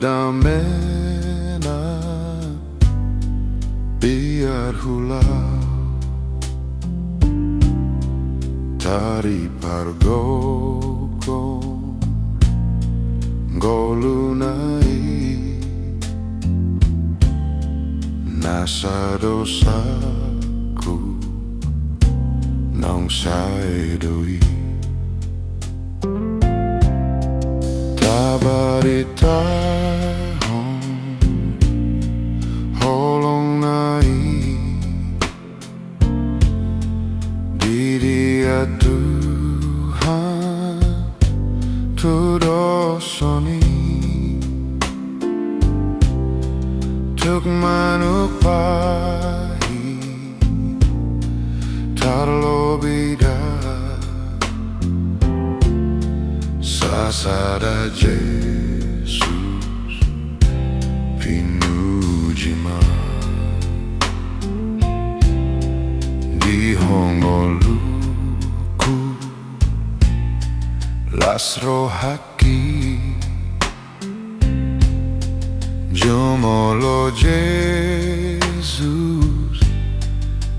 damena biar hulau tari pargoko golunai nasa dosaku nong saedoi tabari tahun holong nai di dia Tuhan tudosoni tuk manupahi tarlobida sasada Jesus pinujima di hongoluku las rohaki jomolo Jesus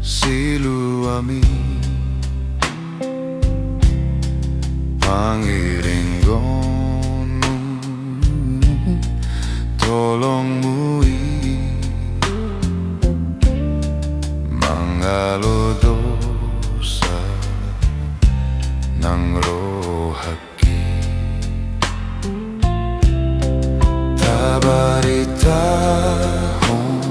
siluami pangiringgonu tolongmui mangalo dosa nang rohaki tabari tahun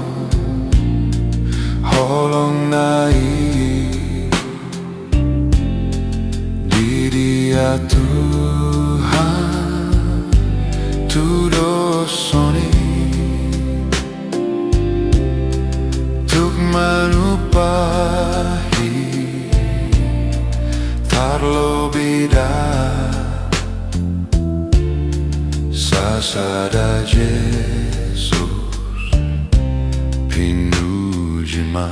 holong nai di dia Tuhan tudosoni tuk manupahi tarlobida sasada Jesus pinujima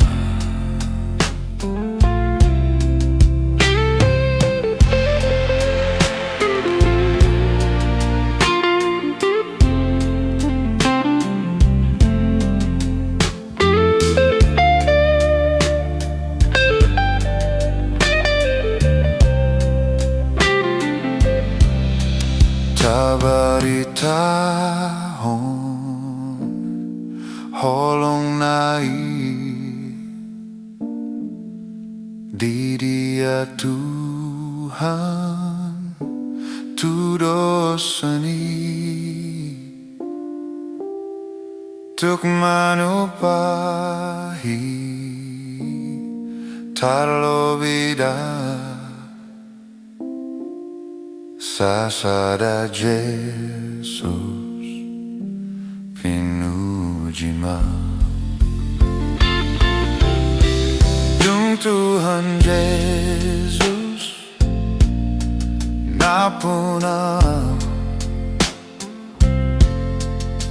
tabari tahun holong nai di dia Tuhan tudosani tuk manupahi tarlobida sasada Jesus pinujima dung Tuhan Yesus napuna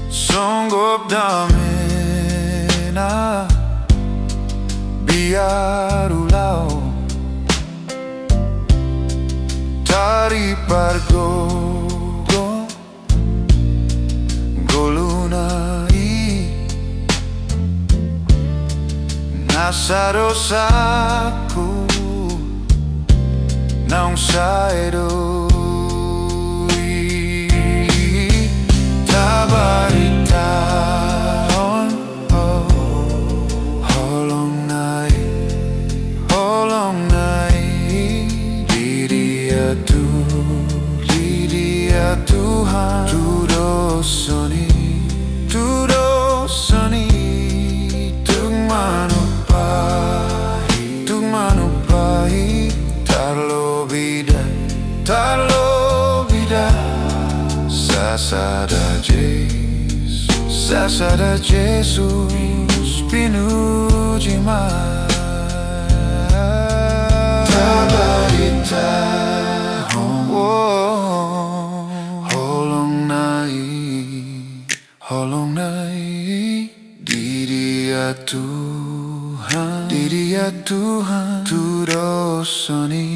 sanggup damena biar ulau tari pargogo golunai nasa dosaku naung saedoi tabari tahun holong nai di dia Tuhan tudosoni tuk manupahi tarlobida sasada Jesus pinujima tabari tahun holong nai di dia Tuhan tudosoni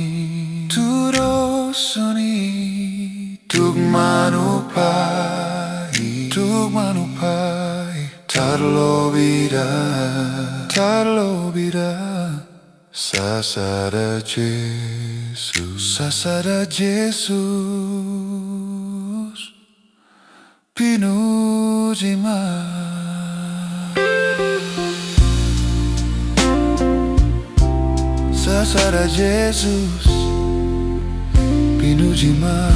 tuk manupahi untuk menupai. Terlebih sasada Yesus pinujima. Sasada Yesus pinujima.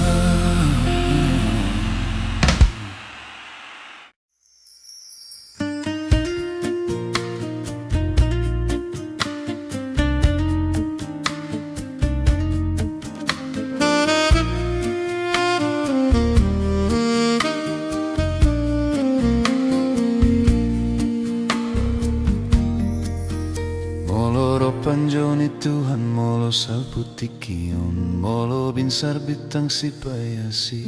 Panjoni Tuhan molo salputikion, molo binsar bitang sipayasi.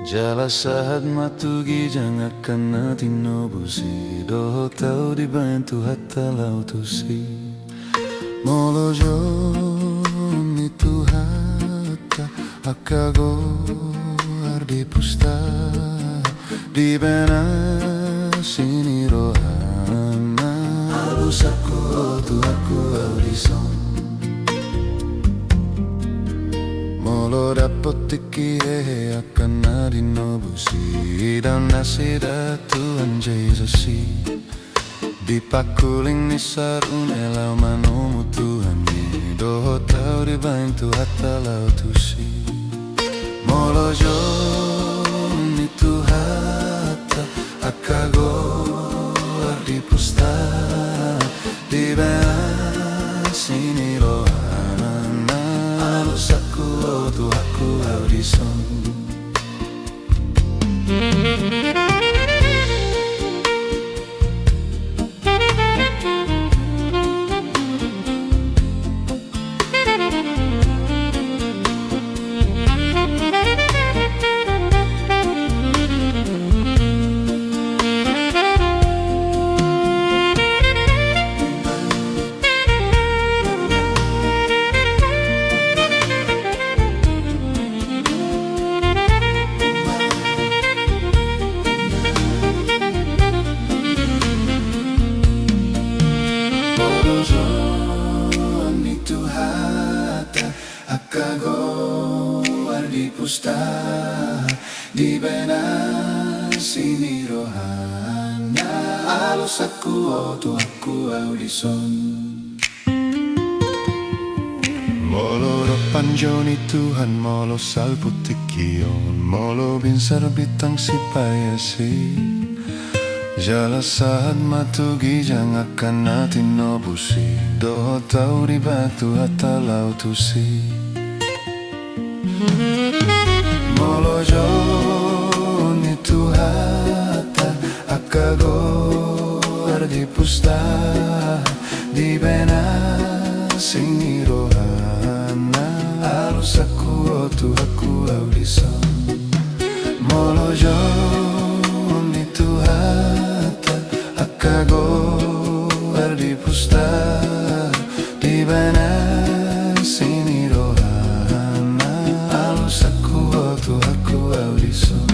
Jala saat matugi jangakan natin nobusi, doho tau dibantu hatta lautusi. Molo joni Tuhata akago ardi pusta, di bena sini rohana alusaku aku audison. Molo dapot tiki akan nadi nobusi, dan nasida Tuhan Yesusi. Di pakuling nisarun elau manomu Tuhan ni, doho tau dibantu hatta lautusi. Molo joni Tuhata akago ardi pusta, di bena sini rohana alusaku tu aku audison. Di bena sini rohana alusaku tu aku audison. Molo panjoni Tuhan molo salputikion, molo binsar bitang sipayasi. Jala saat matugi jangakan natin nobusi, doho tau di batu hatta lautusi. Molo joni Tuhata akago ardi pusta, di bena sini rohana alusaku tu aku audison. Molo joni Tuhata akago ardi pusta, di bena sini rohana alusaku tu aku audison.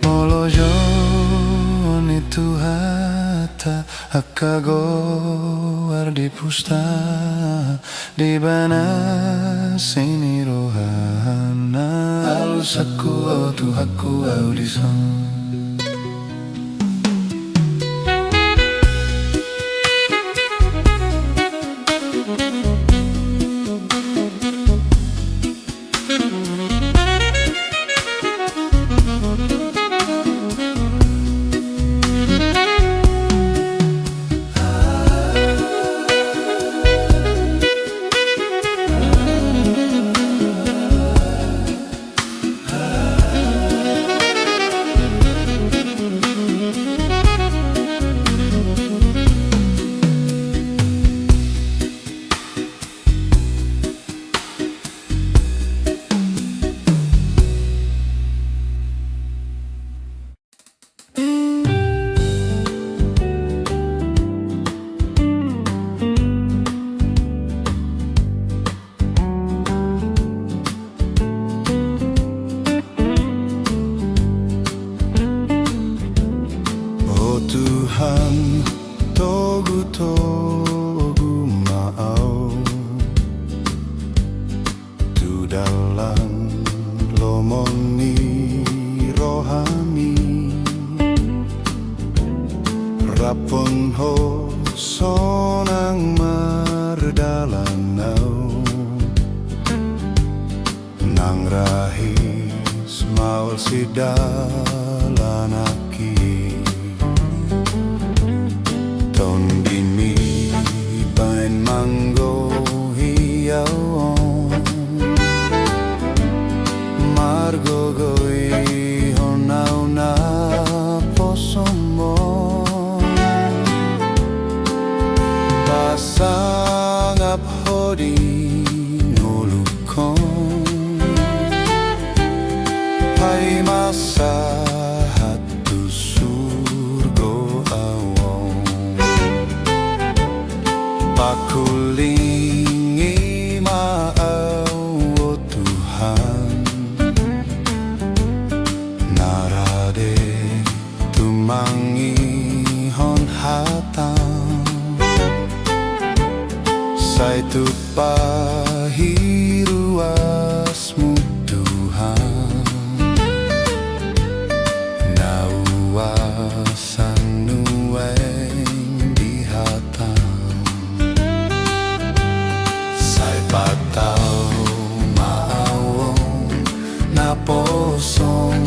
Molo joni Tuhata akago ardi pusta, di bena sini rohana alusaku tu aku audison. Tuhan Togutogu Ma Au, tu dalam lomoni rohani rapon ho sonang mardalanau nang rahis maul sidalanaki ton bini bain manggo hiau margo goi honau na posomo pasangap hodi ngolukon pai masa hatu surgo awong pakulingi maau o Tuhan narade tumangi hon hatang sai tu pahiruasmu Tuhan nauasan nueng di hatang sai patau maawong naposong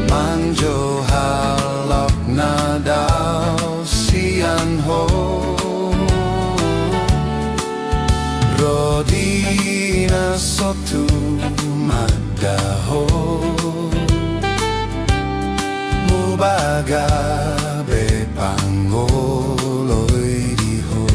manjo halak nadau sian ho rodina sotu madaho mubaga bepangoloi diho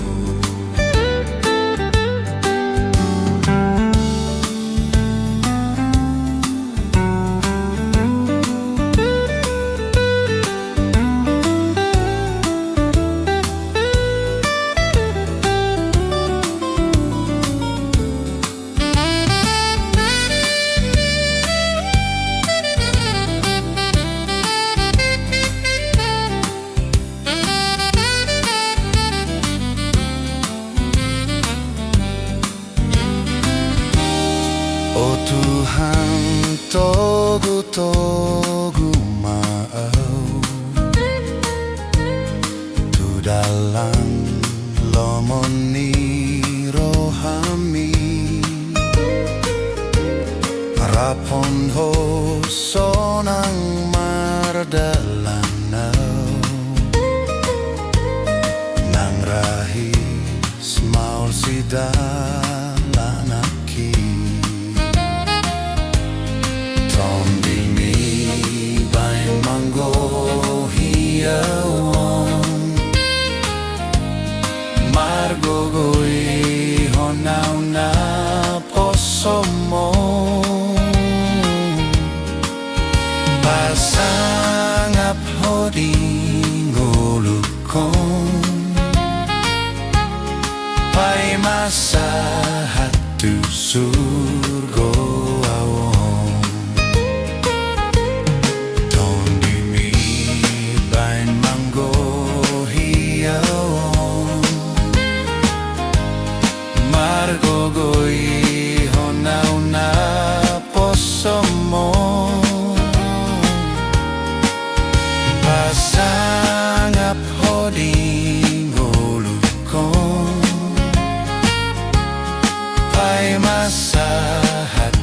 Oh Tuhan Togutogu Ma Au, tu dalam lomoni rohani rapon ho sonang mardalanau nang rahis maul sidalanaki ton bini bain manggo hiauon margo goi honau na posomo pasangap hodi ngolukon pai masa hatu surgo awong ton bini bain manggo hiauon margo goi honau na posomo pasangap hodi ngolukon pai masa hati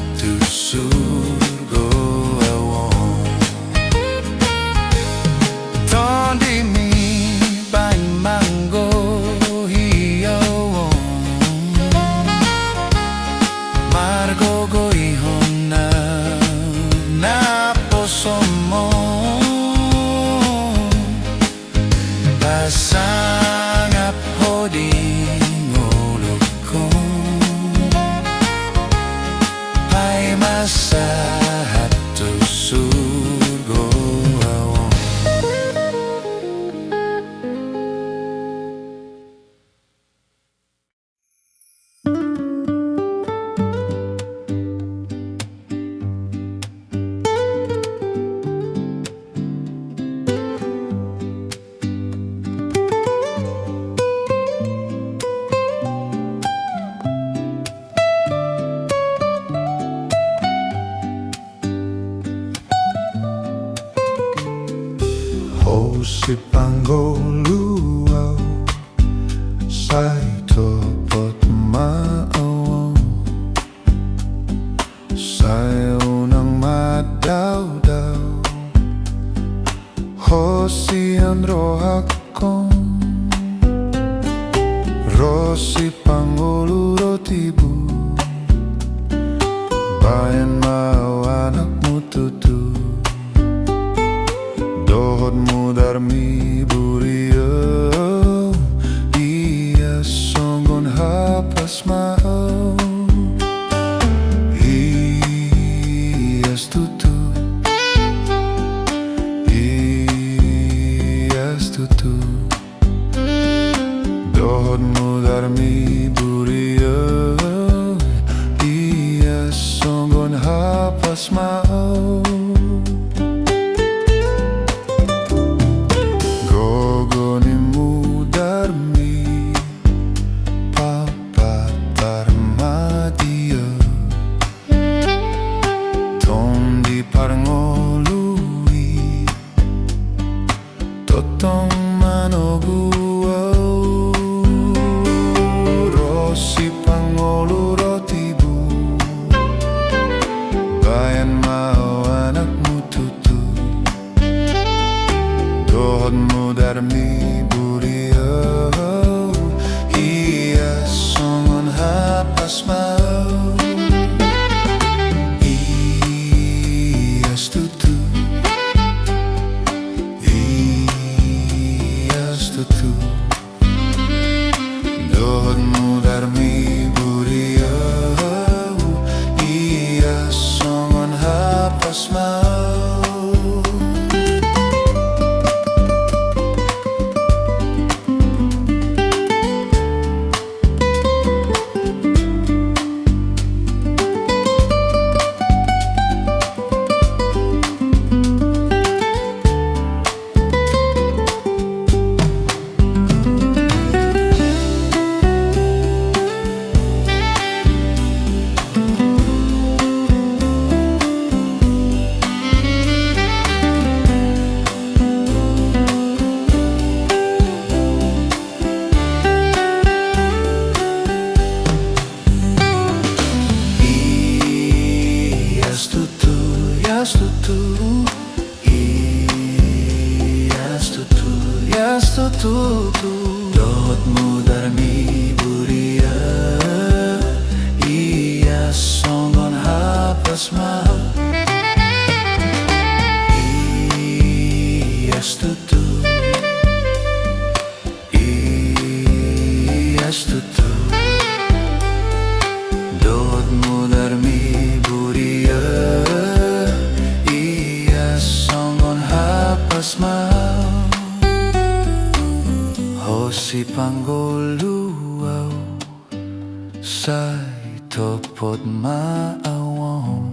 Sipangolu Au, Cocok Ma Au, unang madaw-daw, hosian rohakon, Sipangolu rotibu, bayan mau anakmu tutu, dohodmu darmi burio, iya songgon hapas mau, iya tutu, iya tutu, dohodmu darmi burio, iya songgon hapas mau. Sipangolu rotibu, bayan mau anakmu tutu, dohodmu darmi burio, iya songon hapas mau, iya tutu, iya tutu, dohodmu darmi burio, iya songon hapas mau. Dohodmu darmi buria, iya songgon hapas mau, iya tutu, iya tutu, dohodmu darmi buria, iya songgon hapas mau. Sipangolu Au, Cocok Ma Au,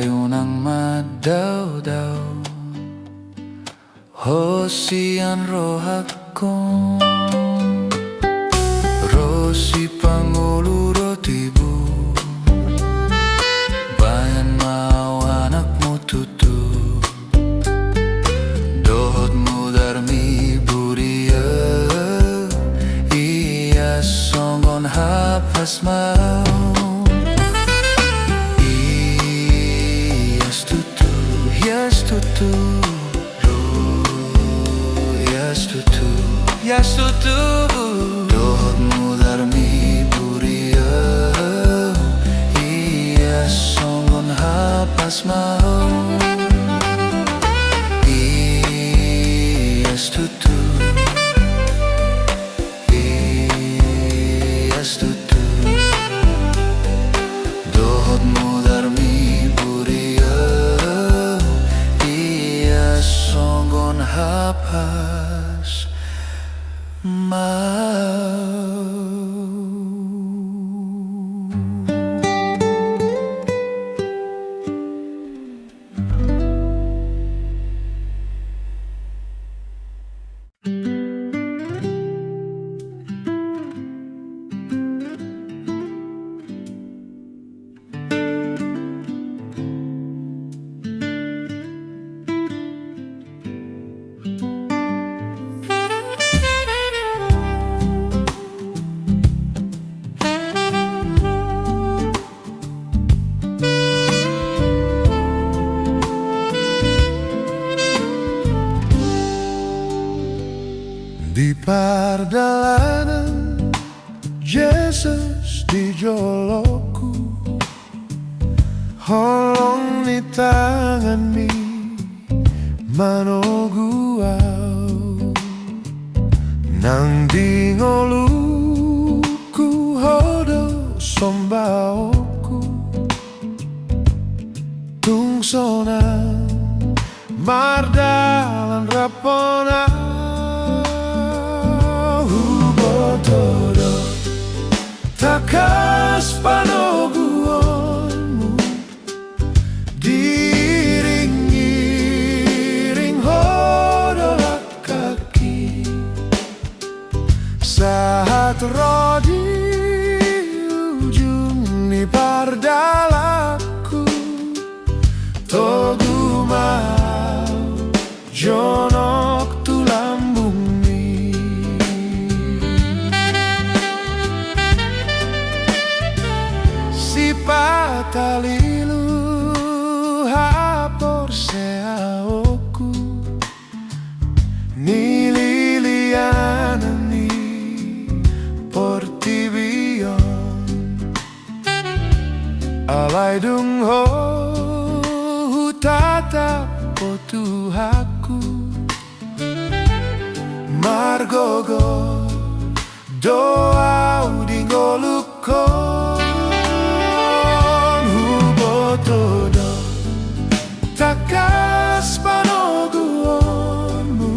unang madaw-daw, hosian rohakon, Sipangolu rotibu, bayan mau anakmu tutu, dohodmu darmi buria, iya songon hapas mau, iya tutu, iya tutu, iya tutu, iya tutu, dohodmu darmi buria, iya songon hapas mau. Tutu, iya tutu, dohodmu darmi buria, iya songgon hapas mau. perjalanan Yesus di joloku, holong ni tangan mi manogu au, nang di ngoluku hodo sombaoku, tungsona mardalan rapona hubotodo takas panoguonmu, diring-iring hodolak kaki saat roh di ujung ni pardalaku, Togu Ma Au jonok tu lambungni. Si patalilu hapor seaoku, ni lilianani portibion, alai dung ho tatap potuhaku, margogo doau di ngolukon hubotodo takas panoguonmu,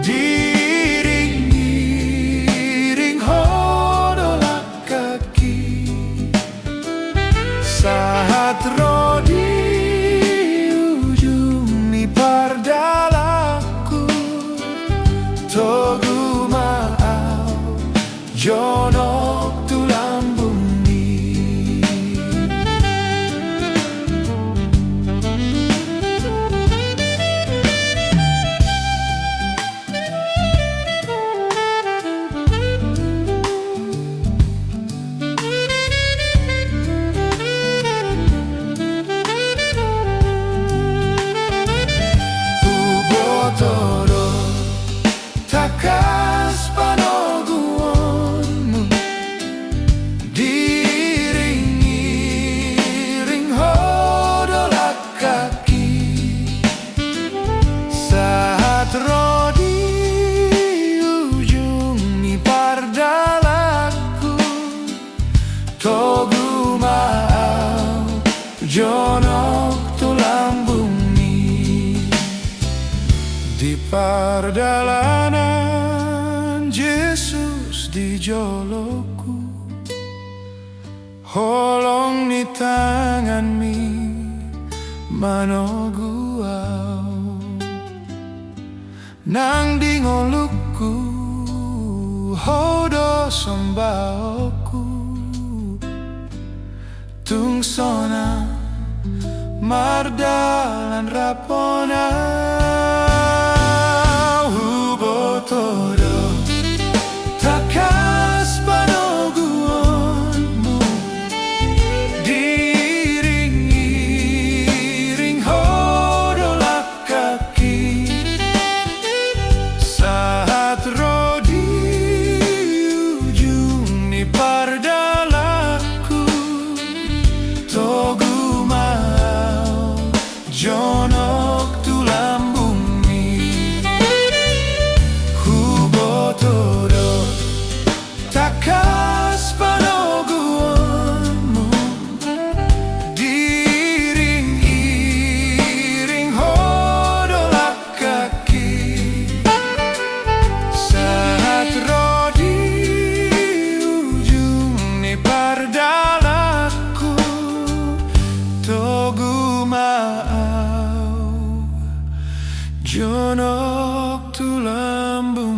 diring-iring hodolak kaki saat roh di ujung ni pardalaku, Togu Ma Au jonok tu lambungni. Hubotodo takas panoguonmu, diring-iring hodolak kaki saat roh di ujung ni pardalaku, Togu Ma Au jonok tu lambungni. Di perjalanan Yesus di joloku, holong ni tangan mi manogu au, nang di ngoluku hodo sombaoku, tungsona mardalan rapona hubotodo takas panoguonmu, diring-iring hodolak kaki saat roh di ujung ni pardalaku, Togu Ma Au jonok tu lambungni. Hubotodo takas panoguonmu, diring-iring hodolak kaki saat roh di ujung ni pardalaku, Togu Ma Au jonok tu lambungni.